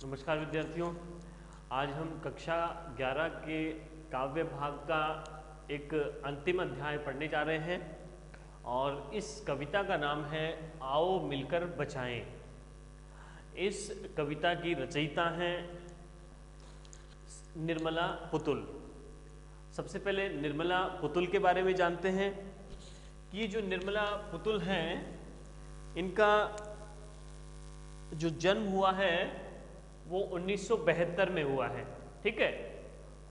नमस्कार विद्यार्थियों। आज हम कक्षा 11 के काव्य भाग का एक अंतिम अध्याय पढ़ने जा रहे हैं और इस कविता का नाम है आओ मिलकर बचाएं। इस कविता की रचयिता हैं निर्मला पुतुल। सबसे पहले निर्मला पुतुल के बारे में जानते हैं कि ये जो निर्मला पुतुल हैं इनका जो जन्म हुआ है वो 1972 में हुआ है। ठीक है।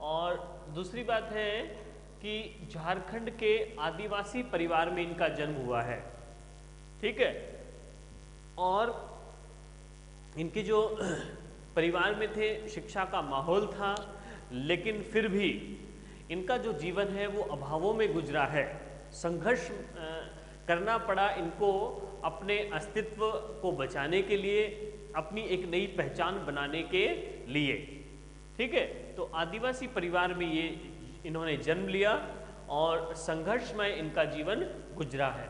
और दूसरी बात है कि झारखंड के आदिवासी परिवार में इनका जन्म हुआ है। ठीक है। और इनके जो परिवार में थे शिक्षा का माहौल था, लेकिन फिर भी इनका जो जीवन है वो अभावों में गुजरा है। संघर्ष करना पड़ा इनको अपने अस्तित्व को बचाने के लिए, अपनी एक नई पहचान बनाने के लिए। ठीक है। तो आदिवासी परिवार में ये इन्होंने जन्म लिया और संघर्षमय इनका जीवन गुजरा है।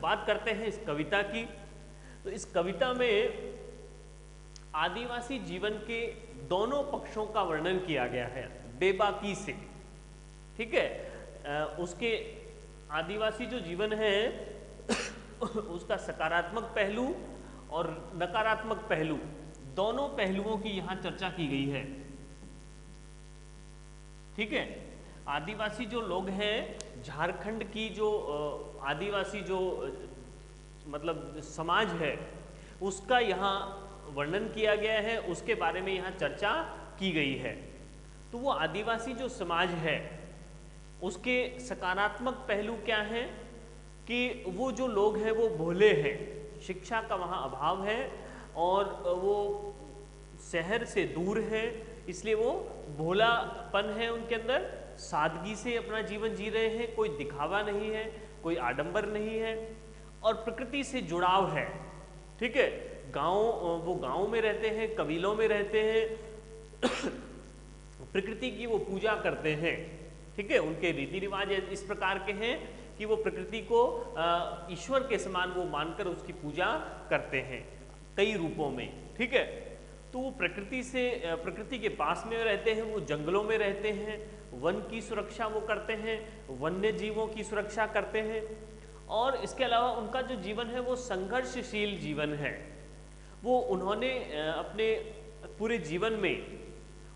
बात करते हैं इस कविता की। तो इस कविता में आदिवासी जीवन के दोनों पक्षों का वर्णन किया गया है बेबाकी से। ठीक है। उसके आदिवासी जो जीवन है उसका सकारात्मक पहलू और नकारात्मक पहलू, दोनों पहलुओं की यहां चर्चा की गई है। ठीक है। आदिवासी जो लोग हैं, झारखंड की जो आदिवासी जो मतलब समाज है उसका यहाँ वर्णन किया गया है, उसके बारे में यहाँ चर्चा की गई है। तो वो आदिवासी जो समाज है उसके सकारात्मक पहलू क्या हैं कि वो जो लोग हैं वो भोले हैं, शिक्षा का वहाँ अभाव है और वो शहर से दूर है, इसलिए वो भोलापन है उनके अंदर, सादगी से अपना जीवन जी रहे हैं, कोई दिखावा नहीं है, कोई आडंबर नहीं है और प्रकृति से जुड़ाव है। ठीक है। वो गाँव में रहते हैं, कबीलों में रहते हैं, प्रकृति की वो पूजा करते हैं। ठीक है। उनके रीति रिवाज इस प्रकार के हैं कि वो प्रकृति को ईश्वर के समान वो मानकर उसकी पूजा करते हैं कई रूपों में। ठीक है। तो वो प्रकृति के पास में रहते हैं, वो जंगलों में रहते हैं, वन की सुरक्षा वो करते हैं, वन्य जीवों की सुरक्षा करते हैं और इसके अलावा उनका जो जीवन है वो संघर्षशील जीवन है। वो उन्होंने अपने पूरे जीवन में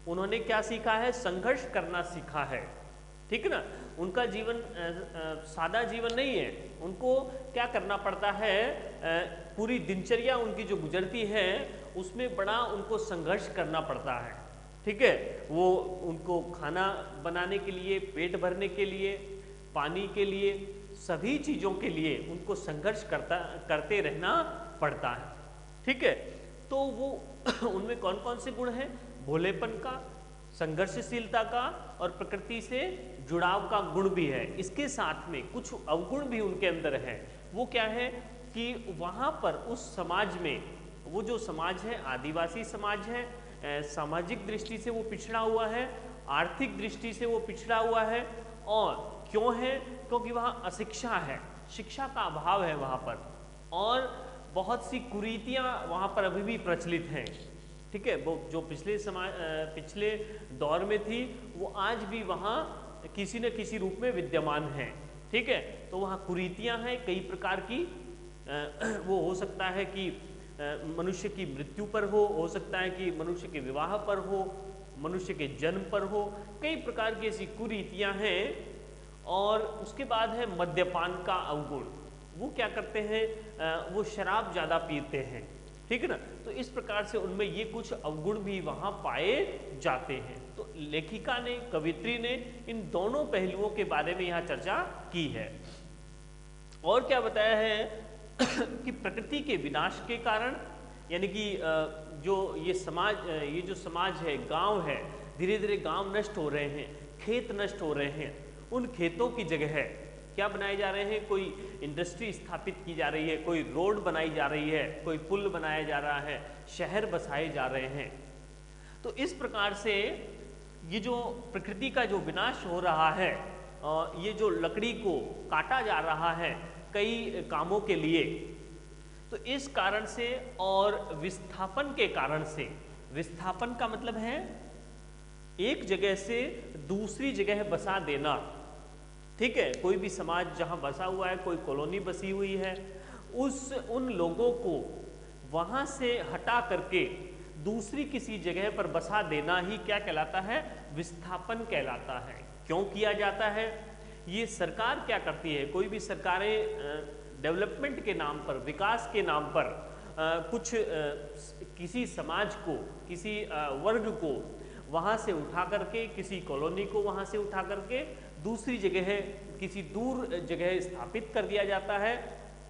उन्होंने क्या सीखा है? संघर्ष करना सीखा है। ठीक है ना। उनका जीवन सादा जीवन नहीं है, उनको क्या करना पड़ता है, पूरी दिनचर्या उनकी जो गुजरती है उसमें बड़ा उनको संघर्ष करना पड़ता है। ठीक है। वो उनको खाना बनाने के लिए, पेट भरने के लिए, पानी के लिए, सभी चीज़ों के लिए उनको संघर्ष करते रहना पड़ता है। ठीक है। तो वो उनमें कौन कौन से गुण हैं? भोलेपन का, संघर्षशीलता का और प्रकृति से जुड़ाव का गुण भी है। इसके साथ में कुछ अवगुण भी उनके अंदर है। वो क्या है कि वहाँ पर उस समाज में, वो जो समाज है आदिवासी समाज है, सामाजिक दृष्टि से वो पिछड़ा हुआ है, आर्थिक दृष्टि से वो पिछड़ा हुआ है। और क्यों है? क्योंकि वहाँ अशिक्षा है, शिक्षा का अभाव है वहाँ पर और बहुत सी कुरीतियाँ वहाँ पर अभी भी प्रचलित हैं। ठीक है। वो जो पिछले दौर में थी वो आज भी वहाँ किसी न किसी रूप में विद्यमान है। ठीक है। तो वहाँ कुरीतियाँ हैं कई प्रकार की। वो हो सकता है कि मनुष्य की मृत्यु पर हो सकता है कि मनुष्य के विवाह पर हो, मनुष्य के जन्म पर हो, कई प्रकार की ऐसी कुरीतियाँ हैं। और उसके बाद है मद्यपान का अवगुण। वो क्या करते हैं? वो शराब ज़्यादा पीते हैं। ठीक है ना। तो इस प्रकार से उनमें ये कुछ अवगुण भी वहाँ पाए जाते हैं। तो लेखिका ने, कवित्री ने इन दोनों पहलुओं के बारे में यहाँ चर्चा की है। और क्या बताया है कि प्रकृति के विनाश के कारण, यानी कि जो ये समाज है, गांव है, धीरे धीरे गांव नष्ट हो रहे हैं, खेत नष्ट हो रहे हैं। उन खेतों की जगह है क्या बनाए जा रहे हैं? कोई इंडस्ट्री स्थापित की जा रही है, कोई रोड बनाई जा रही है, कोई पुल बनाया जा रहा है, शहर बसाए जा रहे हैं। तो इस प्रकार से ये जो प्रकृति का जो विनाश हो रहा है, ये जो लकड़ी को काटा जा रहा है कई कामों के लिए, तो इस कारण से और विस्थापन के कारण से, विस्थापन का मतलब है एक जगह से दूसरी जगह बसा देना, ठीक है। कोई भी समाज जहां बसा हुआ है, कोई कॉलोनी बसी हुई है, उन लोगों को वहां से हटा करके दूसरी किसी जगह पर बसा देना ही क्या कहलाता है, विस्थापन कहलाता है। क्यों किया जाता है? ये सरकार क्या करती है, कोई भी सरकारें डेवलपमेंट के नाम पर, विकास के नाम पर किसी समाज को, किसी वर्ग को वहाँ से उठा करके, किसी कॉलोनी को वहाँ से उठा करके दूसरी जगह, किसी दूर जगह स्थापित कर दिया जाता है।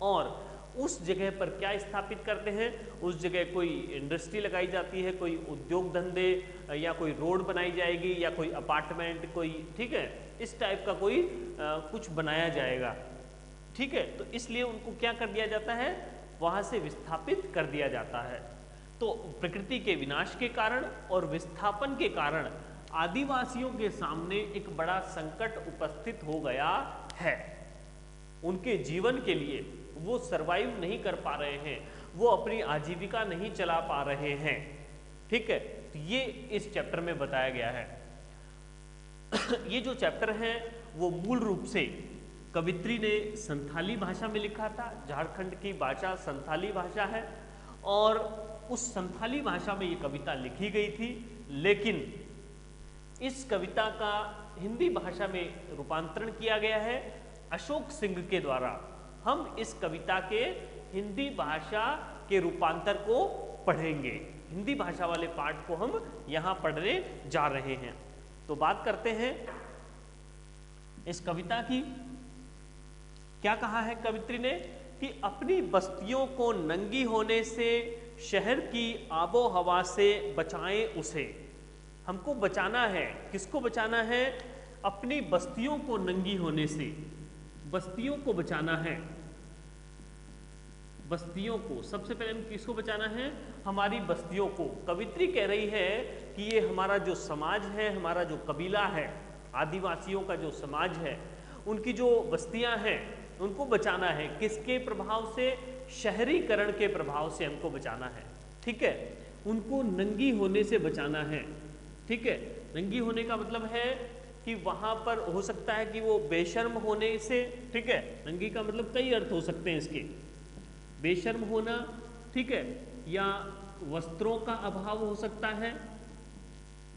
और उस जगह पर क्या स्थापित करते हैं, उस जगह कोई इंडस्ट्री लगाई जाती है, कोई उद्योग धंधे, या कोई रोड बनाई जाएगी, या कोई अपार्टमेंट, कोई, ठीक है, इस टाइप का कोई कुछ बनाया जाएगा, ठीक है। तो इसलिए उनको क्या कर दिया जाता है, वहाँ से विस्थापित कर दिया जाता है। तो प्रकृति के विनाश के कारण और विस्थापन के कारण आदिवासियों के सामने एक बड़ा संकट उपस्थित हो गया है। उनके जीवन के लिए वो सरवाइव नहीं कर पा रहे हैं, वो अपनी आजीविका नहीं चला पा रहे हैं, ठीक है। तो ये इस चैप्टर में बताया गया है। ये जो चैप्टर है वो मूल रूप से कवित्री ने संथाली भाषा में लिखा था। झारखंड की भाषा संथाली भाषा है और उस संथाली भाषा में ये कविता लिखी गई थी, लेकिन इस कविता का हिंदी भाषा में रूपांतरण किया गया है अशोक सिंह के द्वारा। हम इस कविता के हिंदी भाषा के रूपांतर को पढ़ेंगे, हिंदी भाषा वाले पाठ को हम यहाँ पढ़ने जा रहे हैं। तो बात करते हैं इस कविता की। क्या कहा है कवित्री ने कि अपनी बस्तियों को नंगी होने से, शहर की आबो हवा से बचाएं उसे। हमको बचाना है, किसको बचाना है? अपनी बस्तियों को नंगी होने से, बस्तियों को बचाना है। बस्तियों को, सबसे पहले हम किसको बचाना है? हमारी बस्तियों को। कवित्री कह रही है कि ये हमारा जो समाज है, हमारा जो कबीला है, आदिवासियों का जो समाज है, उनकी जो बस्तियां हैं उनको बचाना है। किसके प्रभाव से? शहरीकरण के प्रभाव से हमको बचाना है, ठीक है। उनको नंगी होने से बचाना है, ठीक है। नंगी होने का मतलब है कि वहां पर हो सकता है कि वो बेशर्म होने से, ठीक है। नंगी का मतलब कई अर्थ हो सकते हैं इसके, बेशर्म होना, ठीक है, या वस्त्रों का अभाव हो सकता है,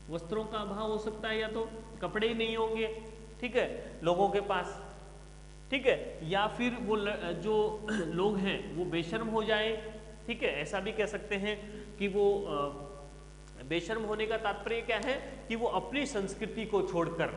वस्त्रों का अभाव हो सकता है, या तो कपड़े ही नहीं होंगे, ठीक है, लोगों के पास, ठीक है, या फिर वो जो लोग हैं वो बेशर्म हो जाए, ठीक है। ऐसा भी कह सकते हैं कि वो बेशर्म होने का तात्पर्य क्या है कि वो अपनी संस्कृति को छोड़कर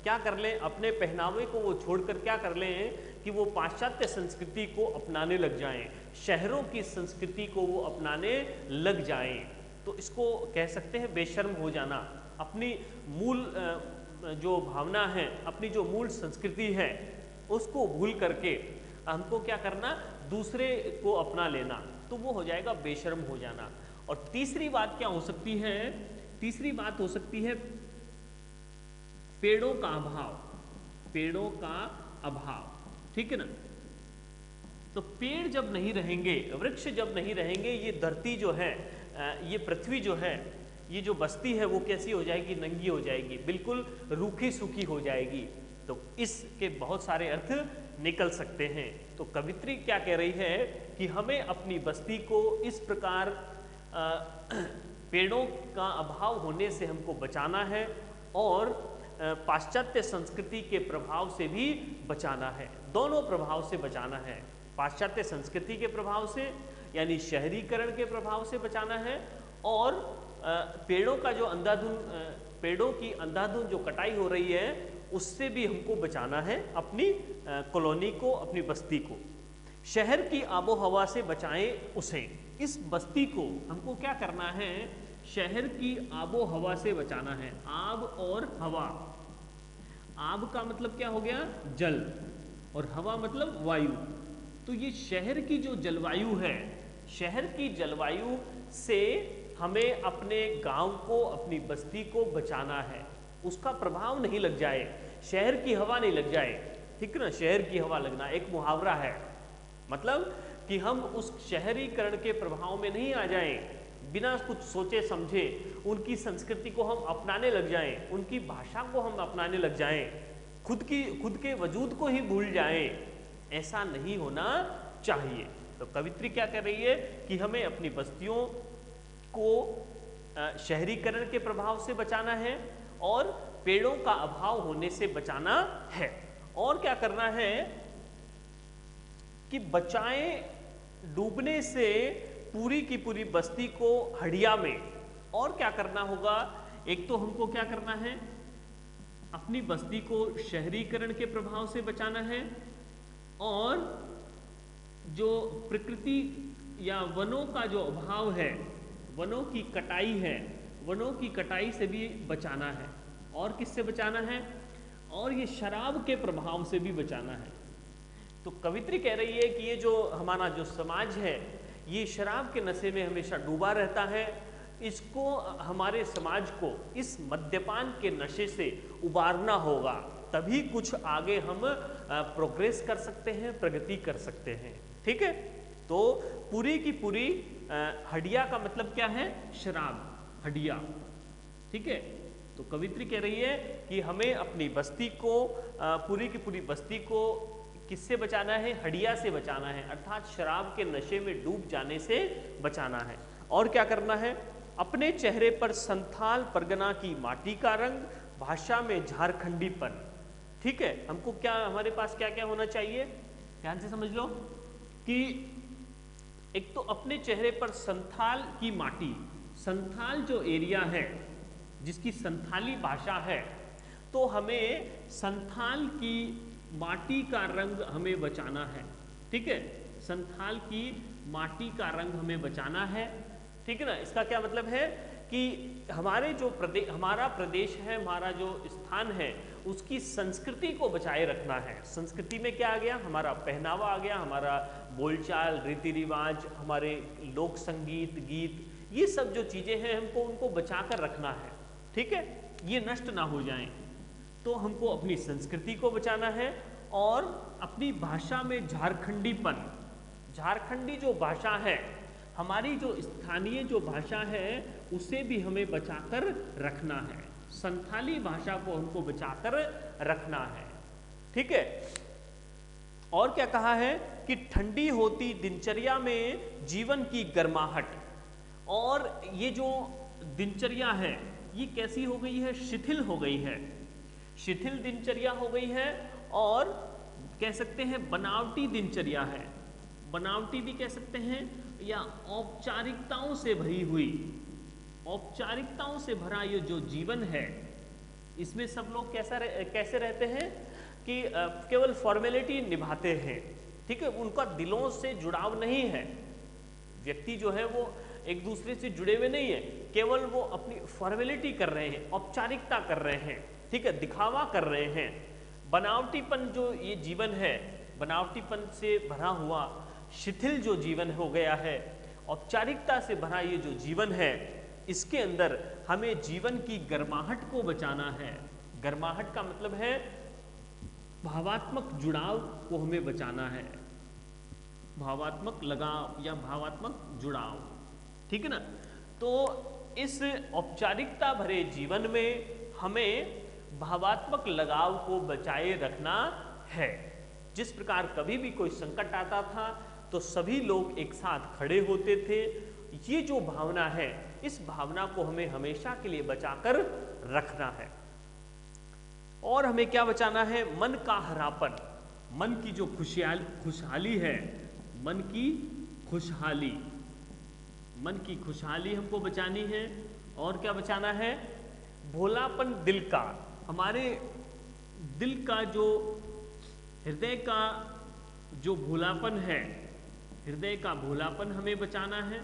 क्या कर लें, अपने पहनावे को वो छोड़कर क्या कर लें कि वो पाश्चात्य संस्कृति को अपनाने लग जाएं, शहरों की संस्कृति को वो अपनाने लग जाएं। तो इसको कह सकते हैं बेशर्म हो जाना। अपनी मूल जो भावना है, अपनी जो मूल संस्कृति है, उसको भूल करके हमको क्या करना, दूसरे को अपना लेना, तो वो हो जाएगा बेशर्म हो जाना। और तीसरी बात क्या हो सकती है? तीसरी बात हो सकती है पेड़ों का अभाव, पेड़ों का अभाव, ठीक है ना। तो पेड़ जब नहीं रहेंगे, वृक्ष जब नहीं रहेंगे, ये धरती जो है, ये पृथ्वी जो है, ये जो बस्ती है वो कैसी हो जाएगी? नंगी हो जाएगी, बिल्कुल रूखी सूखी हो जाएगी। तो इसके बहुत सारे अर्थ निकल सकते हैं। तो कवित्री क्या कह रही है कि हमें अपनी बस्ती को इस प्रकार पेड़ों का अभाव होने से हमको बचाना है और पाश्चात्य संस्कृति के प्रभाव से भी बचाना है। दोनों प्रभाव से बचाना है, पाश्चात्य संस्कृति के प्रभाव से यानी शहरीकरण के प्रभाव से बचाना है, और पेड़ों का जो पेड़ों की अंधाधुंध जो कटाई हो रही है उससे भी हमको बचाना है अपनी कॉलोनी को, अपनी बस्ती को। शहर की आबो हवा से बचाएं उसे। इस बस्ती को हमको क्या करना है? शहर की आबो हवा से बचाना है। आब और हवा, आब का मतलब क्या हो गया? जल, और हवा मतलब वायु। तो ये शहर की जो जलवायु है, शहर की जलवायु से हमें अपने गांव को, अपनी बस्ती को बचाना है, उसका प्रभाव नहीं लग जाए, शहर की हवा नहीं लग जाए, ठीक है ना। शहर की हवा लगना एक मुहावरा है, मतलब कि हम उस शहरीकरण के प्रभाव में नहीं आ जाएं, बिना कुछ सोचे समझे उनकी संस्कृति को हम अपनाने लग जाएं, उनकी भाषा को हम अपनाने लग जाएं, खुद के वजूद को ही भूल जाएं। ऐसा नहीं होना चाहिए। तो कवित्री क्या कर रही है कि हमें अपनी बस्तियों को शहरीकरण के प्रभाव से बचाना है और पेड़ों का अभाव होने से बचाना है। और क्या करना है कि बचाएं डूबने से पूरी की पूरी बस्ती को हड़िया में। और क्या करना होगा, एक तो हमको क्या करना है, अपनी बस्ती को शहरीकरण के प्रभाव से बचाना है और जो प्रकृति या वनों का जो अभाव है, वनों की कटाई है, वनों की कटाई से भी बचाना है। और किससे बचाना है, और ये शराब के प्रभाव से भी बचाना है। तो कवित्री कह रही है कि ये जो हमारा जो समाज है ये शराब के नशे में हमेशा डूबा रहता है, इसको हमारे समाज को इस मद्यपान के नशे से उबारना होगा, तभी कुछ आगे हम प्रोग्रेस कर सकते हैं, प्रगति कर सकते हैं। ठीक है, तो पूरी की पूरी हडिया का मतलब क्या है, शराब, हडिया। ठीक है, तो कवित्री कह रही है कि हमें अपनी बस्ती को पूरी की पूरी बस्ती को किससे बचाना है, हडिया से बचाना है, अर्थात शराब के नशे में डूब जाने से बचाना है। और क्या करना है, अपने चेहरे पर संथाल परगना की माटी का रंग, भाषा में झारखंडीपन। ठीक है, हमको क्या, हमारे पास क्या क्या होना चाहिए, ध्यान से समझ लो कि एक तो अपने चेहरे पर संथाल की माटी, संथाल जो एरिया है जिसकी संथाली भाषा है, तो हमें संथाल की माटी का रंग हमें बचाना है। ठीक है, संथाल की माटी का रंग हमें बचाना है। ठीक है ना, इसका क्या मतलब है कि हमारे जो हमारा प्रदेश है, हमारा जो स्थान है, उसकी संस्कृति को बचाए रखना है। संस्कृति में क्या आ गया, हमारा पहनावा आ गया, हमारा बोलचाल, रीति रिवाज, हमारे लोक संगीत, गीत, ये सब जो चीजें हैं हमको उनको बचा कर रखना है। ठीक है, ये नष्ट ना हो जाएं। तो हमको अपनी संस्कृति को बचाना है और अपनी भाषा में झारखंडीपन, झारखंडी जो भाषा है, हमारी जो स्थानीय जो भाषा है, उसे भी हमें बचाकर रखना है। संथाली भाषा को हमको बचाकर रखना है। ठीक है, और क्या कहा है कि ठंडी होती दिनचर्या में जीवन की गर्माहट। और ये जो दिनचर्या है ये कैसी हो गई है, शिथिल हो गई है, शिथिल दिनचर्या हो गई है और कह सकते हैं बनावटी दिनचर्या है, बनावटी भी कह सकते हैं, या औपचारिकताओं से भरी हुई, औपचारिकताओं से भरा ये जो जीवन है, इसमें सब लोग कैसे रहते हैं कि केवल फॉर्मेलिटी निभाते हैं। ठीक है, उनका दिलों से जुड़ाव नहीं है, व्यक्ति जो है वो एक दूसरे से जुड़े हुए नहीं है, केवल वो अपनी फॉर्मेलिटी कर रहे हैं, औपचारिकता कर रहे हैं। ठीक है, दिखावा कर रहे हैं। बनावटीपन जो ये जीवन है, बनावटीपन से भरा हुआ शिथिल जो जीवन हो गया है, औपचारिकता से भरा ये जो जीवन है, इसके अंदर हमें जीवन की गर्माहट को बचाना है। गर्माहट का मतलब है भावात्मक जुड़ाव को हमें बचाना है, भावात्मक लगाव या भावात्मक जुड़ाव। ठीक है ना, तो इस औपचारिकता भरे जीवन में हमें भावात्मक लगाव को बचाए रखना है। जिस प्रकार कभी भी कोई संकट आता था तो सभी लोग एक साथ खड़े होते थे, ये जो भावना है, इस भावना को हमें हमेशा के लिए बचाकर रखना है। और हमें क्या बचाना है, मन का हरापन, मन की जो खुशहाली है, मन की खुशहाली, मन की खुशहाली हमको बचानी है। और क्या बचाना है, भोलापन दिल का, हमारे दिल का जो हृदय का जो भोलापन है, हृदय का भोलापन हमें बचाना है।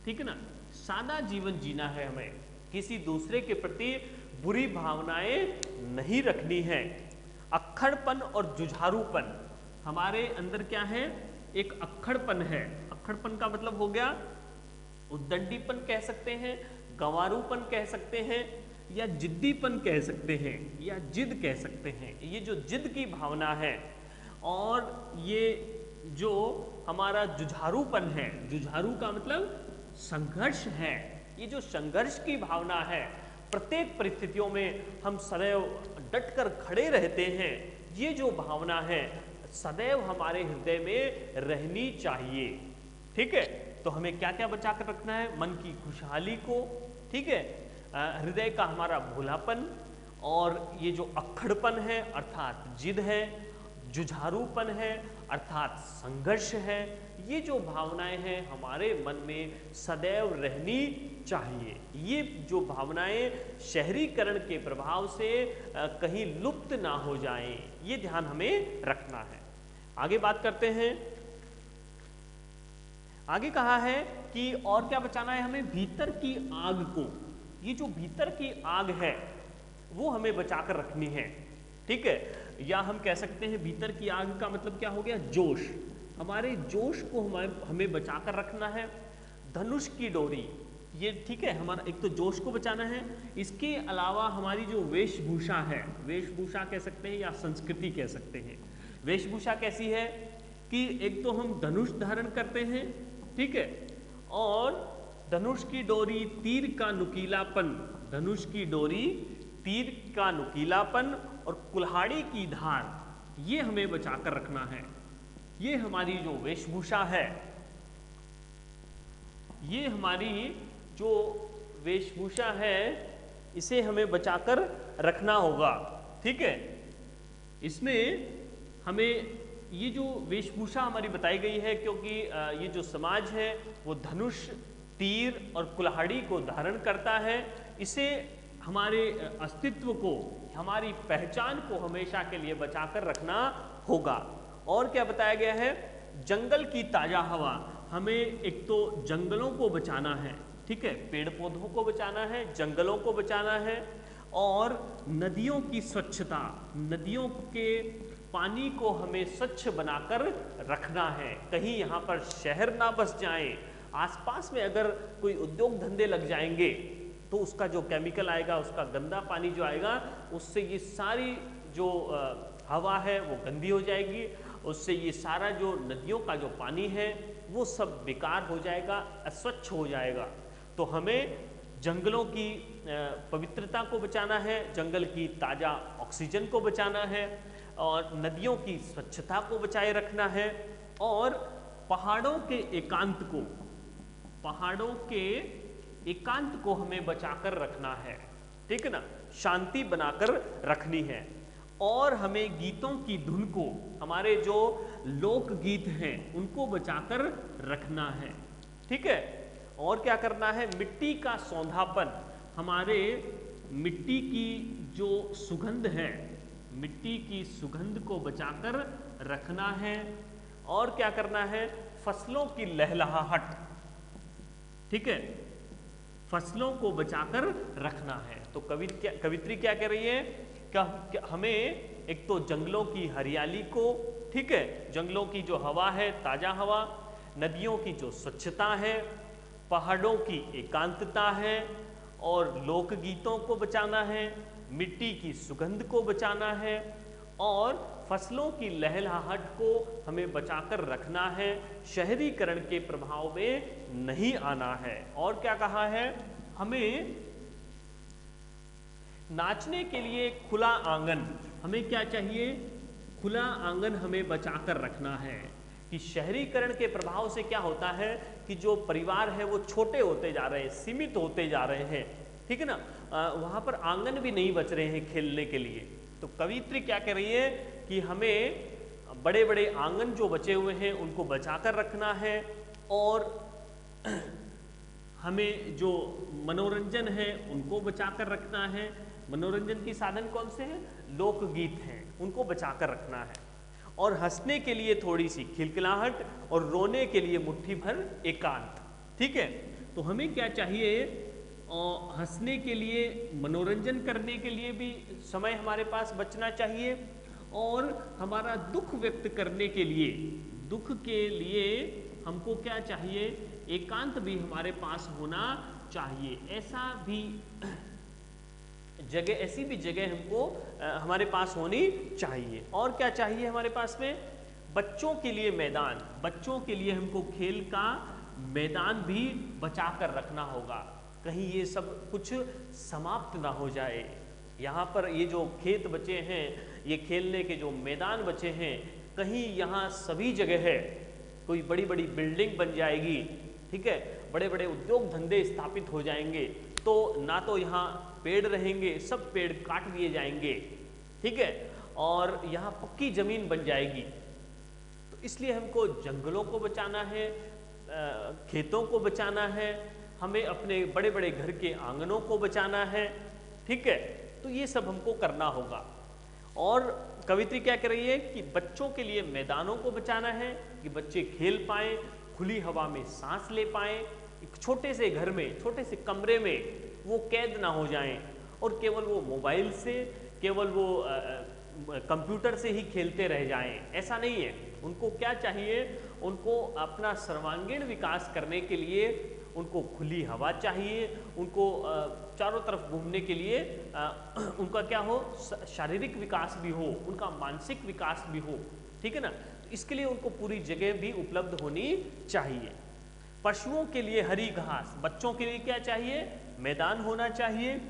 ठीक है ना, सादा जीवन जीना है, हमें किसी दूसरे के प्रति बुरी भावनाएं नहीं रखनी है। अक्खड़पन और जुझारूपन, हमारे अंदर क्या है, एक अक्खड़पन है। अक्खड़पन का मतलब हो गया उद्दंडीपन कह सकते हैं, गंवारूपन कह सकते हैं, या जिद्दीपन कह सकते हैं, या जिद कह सकते हैं। ये जो जिद की भावना है और ये जो हमारा जुझारूपन है, जुझारू का मतलब संघर्ष है, ये जो संघर्ष की भावना है, प्रत्येक परिस्थितियों में हम सदैव डटकर खड़े रहते हैं, ये जो भावना है सदैव हमारे हृदय में रहनी चाहिए। ठीक है, तो हमें क्या क्या बचा कर रखना है? मन की खुशहाली को, ठीक है, हृदय का हमारा भोलापन, और ये जो अक्खड़पन है अर्थात जिद है, जुझारूपन है अर्थात संघर्ष है, ये जो भावनाएं हैं हमारे मन में सदैव रहनी चाहिए। ये जो भावनाएं शहरीकरण के प्रभाव से कहीं लुप्त ना हो जाएं, ये ध्यान हमें रखना है। आगे बात करते हैं। आगे कहा है कि और क्या बचाना है हमें? भीतर की आग को। ये जो भीतर की आग है वो हमें बचाकर रखनी है। ठीक है, या हम कह सकते हैं भीतर की आग का मतलब क्या हो गया? जोश। हमारे जोश को हमें बचाकर रखना है। धनुष की डोरी, ये ठीक है, हमारा एक तो जोश को बचाना है, इसके अलावा हमारी जो वेशभूषा है, वेशभूषा कह सकते हैं या संस्कृति कह सकते हैं। वेशभूषा कैसी है कि एक तो हम धनुष धारण करते हैं, ठीक है, और धनुष की डोरी तीर का नुकीलापन, धनुष की डोरी तीर का नुकीलापन और कुल्हाड़ी की धार, ये हमें बचाकर रखना है। ये हमारी जो वेशभूषा है, ये हमारी जो वेशभूषा है, इसे हमें बचाकर रखना होगा। ठीक है, इसमें हमें ये जो वेशभूषा हमारी बताई गई है, क्योंकि ये जो समाज है वो धनुष, तीर और कुल्हाड़ी को धारण करता है, इसे हमारे अस्तित्व को, हमारी पहचान को हमेशा के लिए बचाकर रखना होगा। और क्या बताया गया है? जंगल की ताजा हवा, हमें एक तो जंगलों को बचाना है, ठीक है, पेड़ पौधों को बचाना है, जंगलों को बचाना है, और नदियों की स्वच्छता, नदियों के पानी को हमें स्वच्छ बनाकर रखना है। कहीं यहाँ पर शहर ना बस जाएं, आसपास में अगर कोई उद्योग धंधे लग जाएंगे तो उसका जो केमिकल आएगा, उसका गंदा पानी जो आएगा, उससे ये सारी जो हवा है वो गंदी हो जाएगी, उससे ये सारा जो नदियों का जो पानी है वो सब बेकार हो जाएगा, अस्वच्छ हो जाएगा। तो हमें जंगलों की पवित्रता को बचाना है, जंगल की ताज़ा ऑक्सीजन को बचाना है, और नदियों की स्वच्छता को बचाए रखना है, और पहाड़ों के एकांत को, पहाड़ों के एकांत को हमें बचाकर रखना है। ठीक है ना, शांति बनाकर रखनी है। और हमें गीतों की धुन को, हमारे जो लोक गीत हैं उनको बचाकर रखना है। ठीक है, और क्या करना है? मिट्टी का सौंधापन, हमारे मिट्टी की जो सुगंध है, मिट्टी की सुगंध को बचाकर रखना है। और क्या करना है? फसलों की लहलहाहट, ठीक है, फसलों को बचाकर रखना है। तो कवित्री क्या कह रही है? हमें एक तो जंगलों की हरियाली को, ठीक है, जंगलों की जो हवा है ताजा हवा, नदियों की जो स्वच्छता है, पहाड़ों की एकांतता है, और लोकगीतों को बचाना है, मिट्टी की सुगंध को बचाना है, और फसलों की लहलहाहट को हमें बचाकर रखना है, शहरीकरण के प्रभाव में नहीं आना है। और क्या कहा है? हमें नाचने के लिए खुला आंगन, हमें क्या चाहिए? खुला आंगन हमें बचाकर रखना है। कि शहरीकरण के प्रभाव से क्या होता है कि जो परिवार है वो छोटे होते जा रहे हैं, सीमित होते जा रहे हैं, ठीक है ना, वहाँ पर आंगन भी नहीं बच रहे हैं खेलने के लिए। तो कवित्री क्या कह रही है कि हमें बड़े बड़े आंगन जो बचे हुए हैं उनको बचाकर रखना है, और हमें जो मनोरंजन है उनको बचाकर रखना है। मनोरंजन के साधन कौन से हैं? लोकगीत हैं, उनको बचाकर रखना है। और हंसने के लिए थोड़ी सी खिलखिलाहट, और रोने के लिए मुट्ठी भर एकांत। ठीक है, तो हमें क्या चाहिए? और हंसने के लिए, मनोरंजन करने के लिए भी समय हमारे पास बचना चाहिए, और हमारा दुख व्यक्त करने के लिए, दुख के लिए हमको क्या चाहिए? एकांत भी हमारे पास होना चाहिए। ऐसा भी जगह, ऐसी भी जगह हमको हमारे पास होनी चाहिए। और क्या चाहिए हमारे पास में? बच्चों के लिए मैदान, बच्चों के लिए हमको खेल का मैदान भी बचा कर रखना होगा, कहीं ये सब कुछ समाप्त ना हो जाए। यहाँ पर ये जो खेत बचे हैं, ये खेलने के जो मैदान बचे हैं, कहीं यहाँ सभी जगह है कोई बड़ी बड़ी बिल्डिंग बन जाएगी, ठीक है, बड़े बड़े उद्योग धंधे स्थापित हो जाएंगे, तो ना तो यहाँ पेड़ रहेंगे, सब पेड़ काट दिए जाएंगे, ठीक है, और यहाँ पक्की जमीन बन जाएगी। तो इसलिए हमको जंगलों को बचाना है, खेतों को बचाना है, हमें अपने बड़े बड़े घर के आंगनों को बचाना है, ठीक है। तो ये सब हमको करना होगा। और कवित्री क्या कह रही है कि बच्चों के लिए मैदानों को बचाना है कि बच्चे खेल पाएं, खुली हवा में सांस ले पाएं, एक छोटे से घर में, छोटे से कमरे में वो कैद ना हो जाएं और केवल वो मोबाइल से, केवल वो कंप्यूटर से ही खेलते रह जाएं, ऐसा नहीं है। उनको क्या चाहिए, उनको अपना सर्वांगीण विकास करने के लिए उनको खुली हवा चाहिए, उनको चारों तरफ घूमने के लिए उनका क्या हो, शारीरिक विकास भी हो, उनका मानसिक विकास भी हो, ठीक है ना। तो इसके लिए उनको पूरी जगह भी उपलब्ध होनी चाहिए। पशुओं के लिए हरी घास, बच्चों के लिए क्या चाहिए, मैदान होना चाहिए,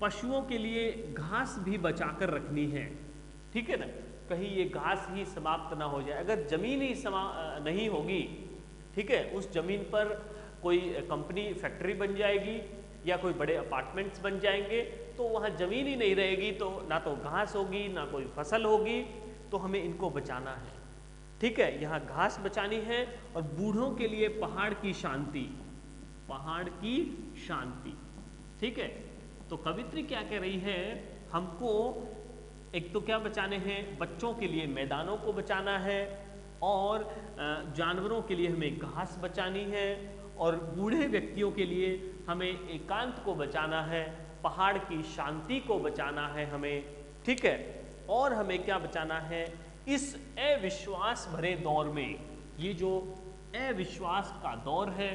पशुओं के लिए घास भी बचाकर रखनी है, ठीक है ना, कहीं ये घास ही समाप्त ना हो जाए। अगर जमीन ही नहीं होगी, ठीक है, उस जमीन पर कोई कंपनी फैक्ट्री बन जाएगी या कोई बड़े अपार्टमेंट्स बन जाएंगे, तो वहाँ जमीन ही नहीं रहेगी, तो ना तो घास होगी ना कोई फसल होगी। तो हमें इनको बचाना है, ठीक है, यहाँ घास बचानी है। और बूढ़ों के लिए पहाड़ की शांति, पहाड़ की शांति, ठीक है। तो कवित्री क्या कह रही है, हमको एक तो क्या बचाने हैं, बच्चों के लिए मैदानों को बचाना है, और जानवरों के लिए हमें घास बचानी है, और बूढ़े व्यक्तियों के लिए हमें एकांत को बचाना है, पहाड़ की शांति को बचाना है हमें, ठीक है। और हमें क्या बचाना है, इस अविश्वास भरे दौर में, ये जो अविश्वास का दौर है,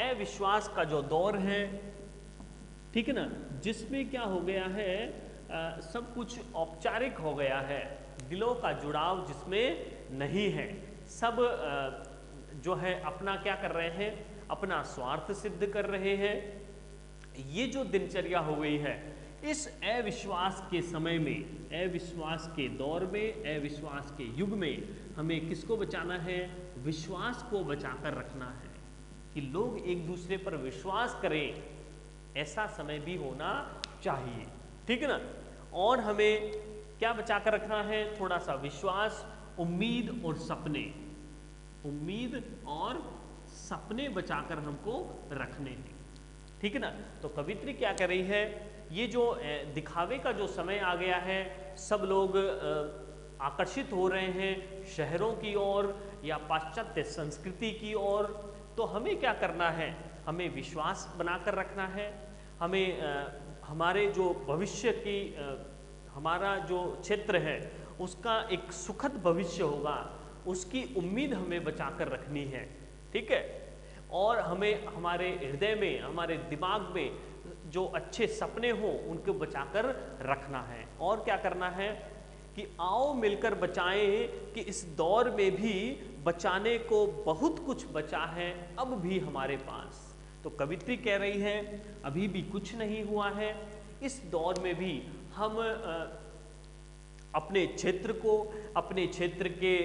अविश्वास का जो दौर है, ठीक है ना, जिसमें क्या हो गया है, सब कुछ औपचारिक हो गया है, दिलों का जुड़ाव जिसमें नहीं है, सब जो है अपना क्या कर रहे हैं, अपना स्वार्थ सिद्ध कर रहे हैं। ये जो दिनचर्या हो गई है, इस अविश्वास के समय में, अविश्वास के दौर में, अविश्वास के युग में हमें किसको बचाना है, विश्वास को बचाकर रखना है, कि लोग एक दूसरे पर विश्वास करें, ऐसा समय भी होना चाहिए, ठीक है ना। और हमें क्या बचाकर रखना है, थोड़ा सा विश्वास, उम्मीद और सपने, उम्मीद और सपने बचाकर हमको रखने हैं, ठीक है ना। तो कवित्री क्या कर रही है, ये जो दिखावे का जो समय आ गया है, सब लोग आकर्षित हो रहे हैं शहरों की ओर या पाश्चात्य संस्कृति की ओर। तो हमें क्या करना है, हमें विश्वास बनाकर रखना है, हमें हमारे जो भविष्य की, हमारा जो क्षेत्र है उसका एक सुखद भविष्य होगा, उसकी उम्मीद हमें बचाकर रखनी है, ठीक है। और हमें हमारे हृदय में, हमारे दिमाग में जो अच्छे सपने हों उनको बचाकर रखना है। और क्या करना है कि आओ मिलकर बचाएं, कि इस दौर में भी बचाने को बहुत कुछ बचा है अब भी हमारे पास। तो कवित्री कह रही है अभी भी कुछ नहीं हुआ है, इस दौर में भी हम अपने क्षेत्र को, अपने क्षेत्र के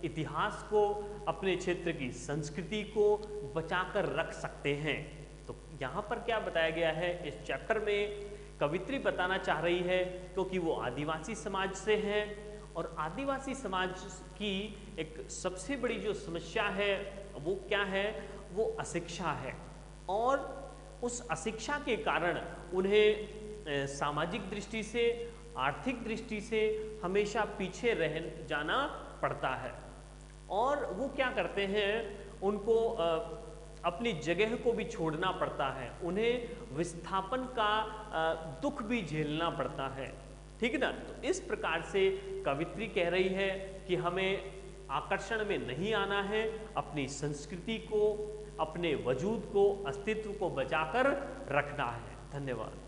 इतिहास को, अपने क्षेत्र की संस्कृति को बचाकर रख सकते हैं। तो यहाँ पर क्या बताया गया है इस चैप्टर में, कवित्री बताना चाह रही है, क्योंकि वो आदिवासी समाज से है, और आदिवासी समाज की एक सबसे बड़ी जो समस्या है वो क्या है, वो अशिक्षा है। और उस अशिक्षा के कारण उन्हें सामाजिक दृष्टि से, आर्थिक दृष्टि से हमेशा पीछे रह जाना पड़ता है। और वो क्या करते हैं, उनको अपनी जगह को भी छोड़ना पड़ता है, उन्हें विस्थापन का दुख भी झेलना पड़ता है, ठीक है ना। तो इस प्रकार से कवित्री कह रही है कि हमें आकर्षण में नहीं आना है, अपनी संस्कृति को, अपने वजूद को, अस्तित्व को बचाकर रखना है। धन्यवाद।